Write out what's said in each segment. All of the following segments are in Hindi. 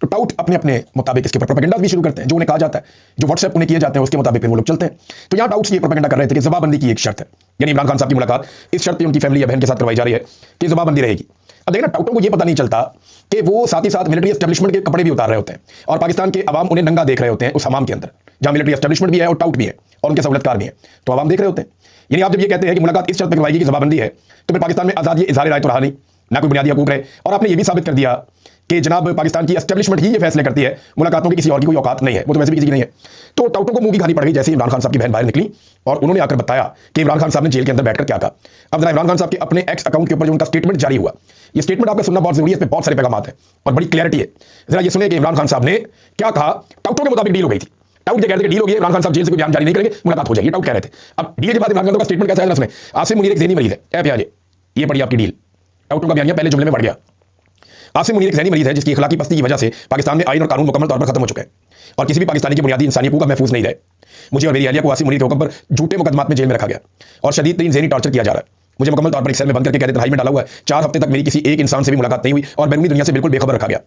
टाउट अपने अपने मुताबिक इसके ऊपर प्रोपेगेंडा भी शुरू करते हैं, जो उन्हें कहा जाता है, जो व्हाट्सएप उन्हें किए जाते हैं उसके मुताबिक फिर वो लोग चलते हैं। तो यहाँ टाउट्स ये प्रोपेगेंडा कर रहे थे कि जबाबंदी की एक शर्त है, यानी इमरान खान साहब की मुलाकात इस शर्त पे उनकी फैमिली या बहन के साथ करवाई जा रही है कि जबाबंदी रहेगी। अब देखना, टाउटों को ये पता नहीं चलता कि वो साथ ही साथ मिलिट्री एस्टेब्लिशमेंट के कपड़े भी उतार रहे होते हैं और पाकिस्तान के अवाम उन्हें नंगा देख रहे होते हैं उस हमाम के अंदर, जहां मिलिट्री एस्टेब्लिशमेंट भी है और टाउट भी है और उनके सहूलतकार भी हैं, तो अवाम देख रहे होते हैं। यानी आप जब ये कहते हैं कि मुलाकात इस शर्त पर करवाएगी कि जबाबंदी है, तो फिर पाकिस्तान में आजादी इजहार राय तो रहा नहीं, ना कोई बुनियादी हकूक रहे। और आपने ये भी साबित कर दिया कि जनाब पाकिस्तान की एस्टेब्लिशमेंट ही ये फैसले करती है, मुलाकातों की किसी और की कोई औकात नहीं है, वो तो वैसे भी किसी की नहीं है। तो टाउटों को मुंह की खानी पड़ गई जैसे इमरान खान साहब की बहन बाहर निकली और उन्होंने आकर बताया कि इमरान खान साहब ने जेल के अंदर बैठकर क्या कहा। अब जरा इमरान खान साहब के अपने एक्स अकाउंट के ऊपर जो उनका स्टेटमेंट जारी हुआ, ये स्टेटमेंट आपका सुनना बहुत जरूरी है, इस पर बहुत सारे पैगाम हैं और बड़ी क्लैरिटी है। जरा ये सुनिए कि इमरान खान साहब ने क्या कहा। टाउटों के मुताबिक डील हो गई थी, टाउट ये कहते हैं कि डील हो गई, इमरान खान साहब जेल से कोई बयान जारी नहीं करेंगे, मुलाकात हो जाएगी, टाउट कह रहे थे। अब डील के बाद इमरान खान का स्टेटमेंट कैसा है सुने। आसिम मुनीर एक ज़हनी मरीज है, ऐ प्याज ये पड़ी आपकी डील। टाउटों का बयान पहले जुमले में बढ़ गया। आसिम मुनीर एक ज़हनी मरीज है जिसकी अखलाकी पस्ती की वजह से पाकिस्तान में आईन और कानून मुकम्मल तौर पर खत्म हो चुके हैं और किसी भी पाकिस्तानी की बुनियादी इंसानी हकूक महफूज नहीं रहे। मुझे और मेरी अहलिया को आसिम मुनीर के हुक्म पर झूठे मुकदमात में जेल में रखा गया और शदीद तरीन ज़हनी टॉर्चर किया जा रहा है। मुझे मुकम्मल तौर पर एक सेल में बंद करके कैद तन्हाई में डाला हुआ है। 4 हफ्ते तक मेरी किसी एक इंसान से भी मुलाकात नहीं हुई और बैरूनी दुनिया से बिल्कुल बेखबर रखा गया।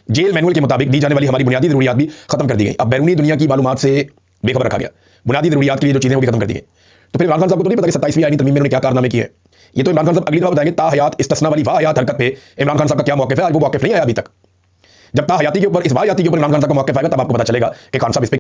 जेल मैनुअल के मुताबिक दी जाने वाली हमारी बुनियादी ज़रूरियात भी खत्म कर दी गई। अब बैरूनी दुनिया की मालूमात से बेखबर रखा गया, बुनियादी ज़रूरियात के लिए जो चीज़ें वो भी खत्म कर दी गई। तो फिर इमरान खान साहब को तो नहीं पता कि 27वीं आईनी तरमीम में उन्होंने क्या कारनामे किए। ये तो इमरान खान साहब अगली दफा बताएंगे। ताहयात इस्तिस्ना वाली वाहयात हरकत पे इमरान खान साहब का क्या मौक़िफ़ है, आज वो मौक़िफ़ नहीं आया अभी तक। जब ताहयाती के ऊपर, इस वाहयाती के ऊपर इमरान खान साहब का मौक़िफ़ आएगा तब आपको पता चलेगा कि खान साहब इस पे